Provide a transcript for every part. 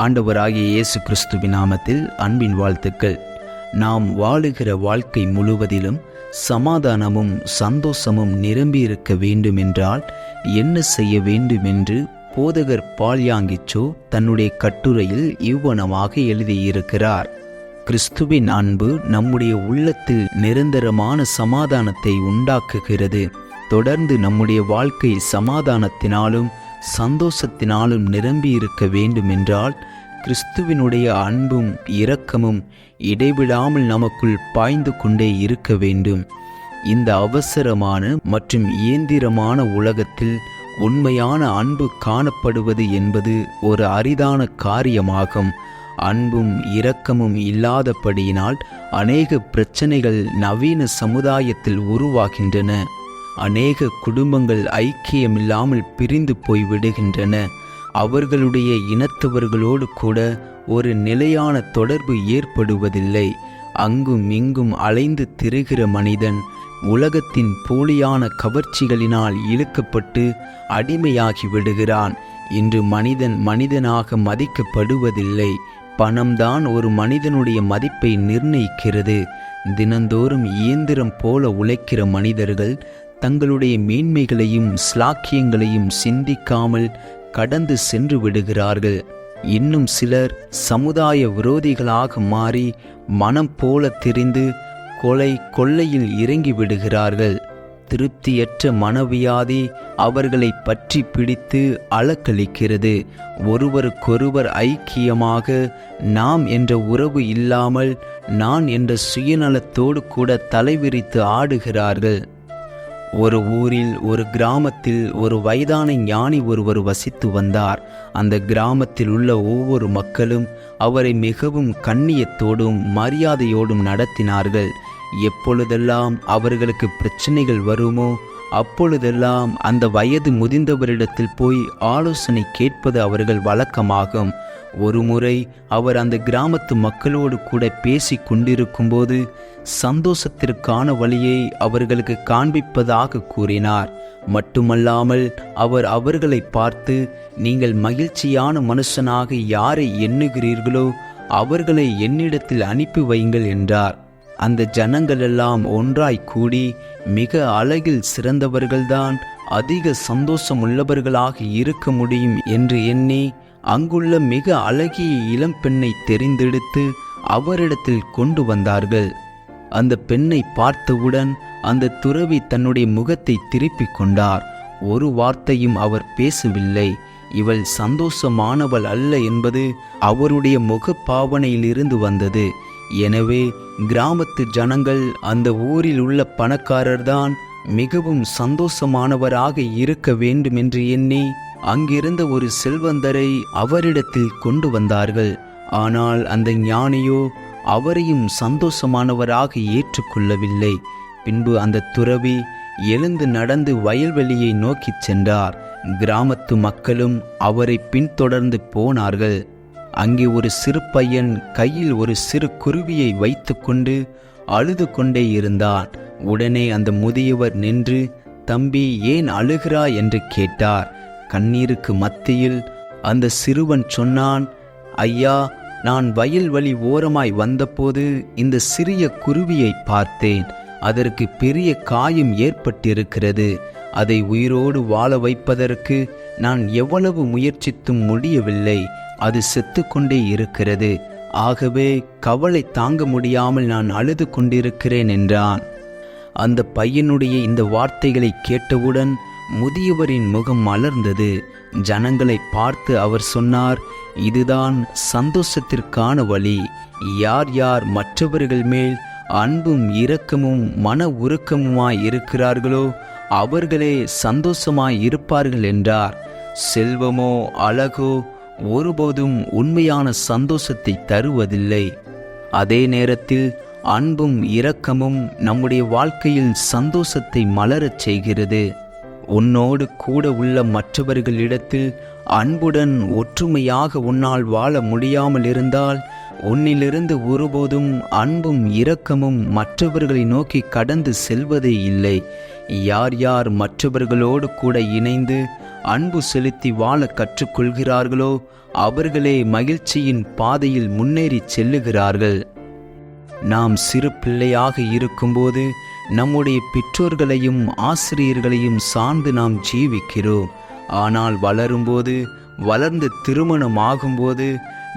ஆண்டவராகிய இயேசு கிறிஸ்துவின் நாமத்தில் அன்பின் வாழ்த்துக்கள். நாம் வாழுகிற வாழ்க்கை முழுவதிலும் சமாதானமும் சந்தோஷமும் நிரம்பியிருக்க வேண்டுமென்றால் என்ன செய்ய வேண்டும் என்று போதகர் பால்யாங்கிச்சோ தன்னுடைய கட்டுரையில் இவ்வனமாக எழுதியிருக்கிறார். கிறிஸ்துவின் அன்பு நம்முடைய உள்ளத்தில் நிரந்தரமான சமாதானத்தை உண்டாக்குகிறது. தொடர்ந்து நம்முடைய வாழ்க்கை சமாதானத்தினாலும் சந்தோஷத்தினாலும் நிரம்பி இருக்க வேண்டுமென்றால் கிறிஸ்துவினுடைய அன்பும் இரக்கமும் இடைவிடாமல் நமக்குள் பாய்ந்து கொண்டே இருக்க வேண்டும். இந்த அவசரமான மற்றும் இயந்திரமான உலகத்தில் உண்மையான அன்பு காணப்படுவது என்பது ஒரு அரிதான காரியமாகும். அன்பும் இரக்கமும் இல்லாதபடியினால் அநேக பிரச்சனைகள் நவீன சமுதாயத்தில் உருவாகின்றன. அநேக குடும்பங்கள் ஐக்கியமில்லாமல் பிரிந்து போய்விடுகின்றன. அவர்களுடைய இனத்தவர்களோடு கூட ஒரு நிலையான தொடர்பு ஏற்படுவதில்லை. அங்கும் இங்கும் அலைந்து திரிகிற மனிதன் உலகத்தின் போலியான கவர்ச்சிகளினால் இழுக்கப்பட்டு அடிமையாகி விடுகிறான். இன்று மனிதன் மனிதனாக மதிக்கப்படுவதில்லை. பணம்தான் ஒரு மனிதனுடைய மதிப்பை நிர்ணயிக்கிறது. தினந்தோறும் இயந்திரம் போல உழைக்கிற மனிதர்கள் தங்களுடைய மேன்மைகளையும் ஸ்லாக்கியங்களையும் சிந்திக்காமல் கடந்து சென்று விடுகிறார்கள். இன்னும் சிலர் சமுதாய விரோதிகளாக மாறி மனம் போல திரிந்து கொள்ளையில் இறங்கி விடுகிறார்கள். திருப்தியற்ற மனவியாதி அவர்களை பற்றி பிடித்து அலக்களிக்கிறது. ஒருவருக்கொருவர் ஐக்கியமாக நாம் என்ற உறவு இல்லாமல் நான் என்ற சுயநலத்தோடு கூட தலைவிரித்து ஆடுகிறார்கள். ஒரு ஊரில் ஒரு கிராமத்தில் ஒரு வயதான ஞானி ஒருவர் வசித்து வந்தார். அந்த கிராமத்தில் உள்ள ஒவ்வொரு மக்களும் அவரை மிகவும் கண்ணியத்தோடும் மரியாதையோடும் நடத்தினார்கள். எப்பொழுதெல்லாம் அவர்களுக்கு பிரச்சனைகள் வருமோ அப்பொழுதெல்லாம் அந்த வயது முதிர்ந்தவரிடத்தில் போய் ஆலோசனை கேட்பது அவர்கள் வழக்கமாகும். ஒருமுறை அவர் அந்த கிராமத்து மக்களோடு கூட பேசி கொண்டிருக்கும் போது சந்தோஷத்திற்கான வழியை அவர்களுக்கு காண்பிப்பதாக கூறினார். மட்டுமல்லாமல் அவர் அவர்களை பார்த்து, நீங்கள் மகிழ்ச்சியான மனுஷனாக யாரை எண்ணுகிறீர்களோ அவர்களை என்னிடத்தில் அனுப்பி வையுங்கள் என்றார். அந்த ஜனங்களெல்லாம் ஒன்றாய் கூடி மிக அழகில் சிறந்தவர்கள்தான் அதிக சந்தோஷம் உள்ளவர்களாக இருக்க முடியும் என்று எண்ணி அங்குள்ள மிக அழகிய இளம் பெண்ணை தெரிந்தெடுத்து அவரிடத்தில் கொண்டு வந்தார்கள். அந்த பெண்ணை பார்த்தவுடன் அந்த துறவி தன்னுடைய முகத்தை திருப்பிக் கொண்டார். ஒரு வார்த்தையும் அவர் பேசவில்லை. இவள் சந்தோஷமானவள் அல்ல என்பது அவருடைய முகப்பாவனையிலிருந்து வந்தது. எனவே கிராமத்து ஜனங்கள் அந்த ஊரில் உள்ள பணக்காரர்தான் மிகவும் சந்தோஷமானவராக இருக்க வேண்டும் என்று எண்ணி அங்கிருந்த ஒரு செல்வந்தரை அவரிடத்தில் கொண்டு வந்தார்கள். ஆனால் அந்த ஞானியோ அவரையும் சந்தோஷமானவராக ஏற்றுக்கொள்ளவில்லை. பின்பு அந்த துறவி எழுந்து நடந்து வயல்வெளியை நோக்கி சென்றார். கிராமத்து மக்களும் அவரை பின்தொடர்ந்து போனார்கள். அங்கே ஒரு சிறு பையன் கையில் ஒரு சிறு குருவியை வைத்து கொண்டு அழுது கொண்டே இருந்தான். உடனே அந்த முதியவர் நின்று, தம்பி, ஏன் அழுகிறாய் என்று கேட்டார். கண்ணீருக்கு மத்தியில் அந்த சிறுவன் சொன்னான், ஐயா, நான் வயல்வெளி ஓரமாய் வந்தபோது இந்த சிறிய குருவியை பார்த்தேன். அதற்கு பெரிய காயம் ஏற்பட்டிருக்கிறது. அதை உயிரோடு வாழ வைப்பதற்கு நான் எவ்வளவு முயற்சித்தும் முடியவில்லை. அது செத்து கொண்டே இருக்கிறது. ஆகவே கவலை தாங்க முடியாமல் நான் அழுது கொண்டிருக்கிறேன் என்றான். அந்த பையனுடைய இந்த வார்த்தைகளை கேட்டவுடன் முதியவரின் முகம் மலர்ந்தது. ஜனங்களை பார்த்து அவர் சொன்னார், இதுதான் சந்தோஷத்திற்கான வழி. யார் யார் மற்றவர்கள் மேல் அன்பும் இரக்கமும் மன உருக்கமுமாய் இருக்கிறார்களோ அவர்களே சந்தோஷமாய் இருப்பார்கள் என்றார். செல்வமோ அழகோ ஒருபோதும் உண்மையான சந்தோஷத்தை தருவதில்லை. அதே நேரத்தில் அன்பும் இரக்கமும் நம்முடைய வாழ்க்கையில் சந்தோஷத்தை மலரச் செய்கிறது. உன்னோடு கூட உள்ள மற்றவர்களிடத்தில் அன்புடன் ஒற்றுமையாக உன்னால் வாழ முடியாமல் இருந்தால் உன்னிலிருந்து ஒருபோதும் அன்பும் இரக்கமும் மற்றவர்களை நோக்கி கடந்து செல்வதே இல்லை. யார் யார் மற்றவர்களோடு கூட இணைந்து அன்பு செலுத்தி வாழ கற்றுக்கொள்கிறார்களோ அவர்களே மகிழ்ச்சியின் பாதையில் முன்னேறி செல்லுகிறார்கள். நாம் சிறு பிள்ளையாக இருக்கும்போது நம்முடைய பெற்றோர்களையும் ஆசிரியர்களையும் சார்ந்து நாம் ஜீவிக்கிறோம். ஆனால் வளரும்போது, வளர்ந்து திருமணம் ஆகும்போது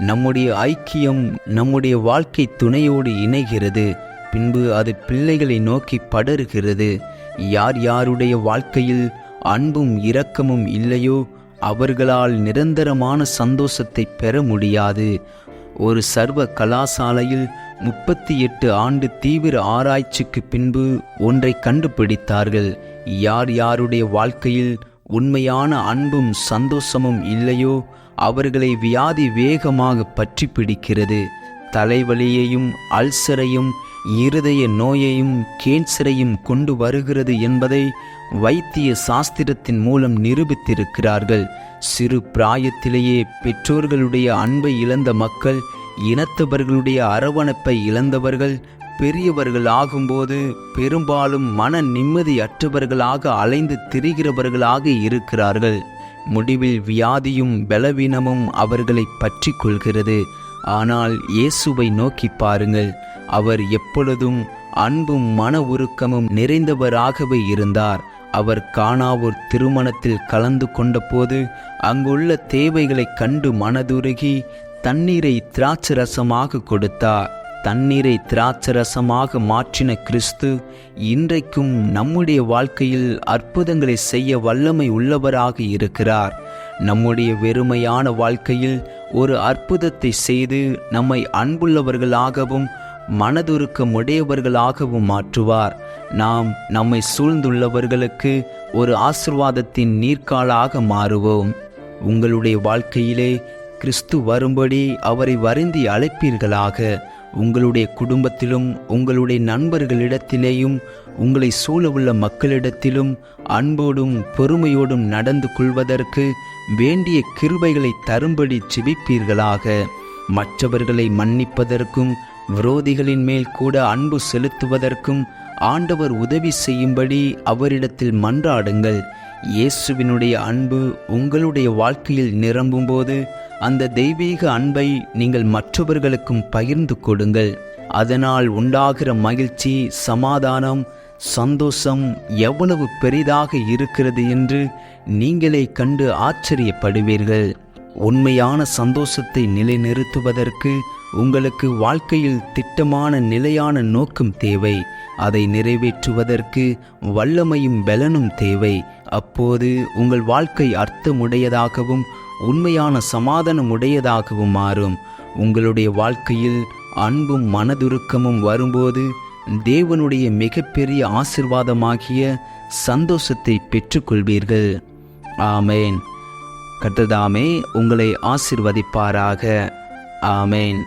நம்முடைய ஐக்கியம் நம்முடைய வாழ்க்கை துணையோடு இணைகிறது. பின்பு அது பிள்ளைகளை நோக்கி படருகிறது. யார் யாருடைய வாழ்க்கையில் அன்பும் இரக்கமும் இல்லையோ அவர்களால் நிரந்தரமான சந்தோஷத்தை பெற முடியாது. ஒரு சர்வ கலாசாலையில் 38 ஆண்டு தீவிர ஆராய்ச்சிக்கு பின்பு ஒன்றை கண்டுபிடித்தார்கள். யார் யாருடைய வாழ்க்கையில் உண்மையான அன்பும் சந்தோஷமும் இல்லையோ அவர்களை வியாதி வேகமாக பற்றி பிடிக்கிறது. தலைவலியையும் அல்சரையும் இருதய நோயையும் கேன்சரையும் கொண்டு வருகிறது என்பதை வைத்திய சாஸ்திரத்தின் மூலம் நிரூபித்திருக்கிறார்கள். சிறு பிராயத்திலேயே பெற்றோர்களுடைய அன்பை இழந்த மக்கள், இனத்தவர்களுடைய அரவணைப்பை இழந்தவர்கள் பெரியவர்கள் ஆகும்போது பெரும்பாலும் மன நிம்மதியற்றவர்களாக அலைந்து திரிகிறவர்களாக இருக்கிறார்கள். முடிவில் வியாதியும் பலவீனமும் அவர்களை பற்றி கொள்கிறது. ஆனால் இயேசுவை நோக்கி பாருங்கள். அவர் எப்பொழுதும் அன்பும் மன உருக்கமும் நிறைந்தவராகவே இருந்தார். அவர் கானாவூர் திருமணத்தில் கலந்து கொண்டபோது அங்குள்ள தேவைகளை கண்டு மனதுருகி தண்ணீரை திராட்சரசமாக கொடுத்தார். தண்ணீரை திராட்சரசமாக மாற்றின கிறிஸ்து இன்றைக்கும் நம்முடைய வாழ்க்கையில் அற்புதங்களை செய்ய வல்லமை உள்ளவராக இருக்கிறார். நம்முடைய வெறுமையான வாழ்க்கையில் ஒரு அற்புதத்தை செய்து நம்மை அன்புள்ளவர்களாகவும் மனதுருக்கமுடையவர்களாகவும் மாற்றுவார். நாம் நம்மை சூழ்ந்துள்ளவர்களுக்கு ஒரு ஆசீர்வாதத்தின் நீர்க்காலாக மாறுவோம். உங்களுடைய வாழ்க்கையிலே கிறிஸ்து வரும்படி அவரை வருந்தி அழைப்பீர்களாக. உங்களுடைய குடும்பத்திலும் உங்களுடைய நண்பர்களிடத்திலேயும் உங்களை சூழவுள்ள மக்களிடத்திலும் அன்போடும் பொறுமையோடும் நடந்து கொள்வதற்கு வேண்டிய கிருபைகளை தரும்படி ஜெபிப்பீர்களாக. மற்றவர்களை மன்னிப்பதற்கும் விரோதிகளின் மேல் கூட அன்பு செலுத்துவதற்கும் ஆண்டவர் உதவி செய்யும்படி அவரிடத்தில் மன்றாடுங்கள். இயேசுவினுடைய அன்பு உங்களுடைய வாழ்க்கையில் நிரம்பும்போது அந்த தெய்வீக அன்பை நீங்கள் மற்றவர்களுக்கும் பகிர்ந்து கொடுங்கள். அதனால் உண்டாகிற மகிழ்ச்சி, சமாதானம், சந்தோஷம் எவ்வளவு பெரிதாக இருக்கிறது என்று நீங்களே கண்டு ஆச்சரியப்படுவீர்கள். உண்மையான சந்தோஷத்தை நிலைநிறுத்துவதற்கு உங்களுக்கு வாழ்க்கையில் திட்டமான நிலையான நோக்கம் தேவை. அதை நிறைவேற்றுவதற்கு வல்லமையும் பலனும் தேவை. அப்போது உங்கள் வாழ்க்கை அர்த்தமுடையதாகவும் உண்மையான சமாதானம் உடையதாகவும் மாறும். உங்களுடைய வாழ்க்கையில் அன்பும் மனதுருக்கமும் வரும்போது தேவனுடைய மிகப்பெரிய ஆசீர்வாதமாகிய சந்தோஷத்தை பெற்றுக்கொள்வீர்கள். ஆமேன். கர்த்தர் தாமே உங்களை ஆசீர்வதிப்பாராக. ஆமேன்.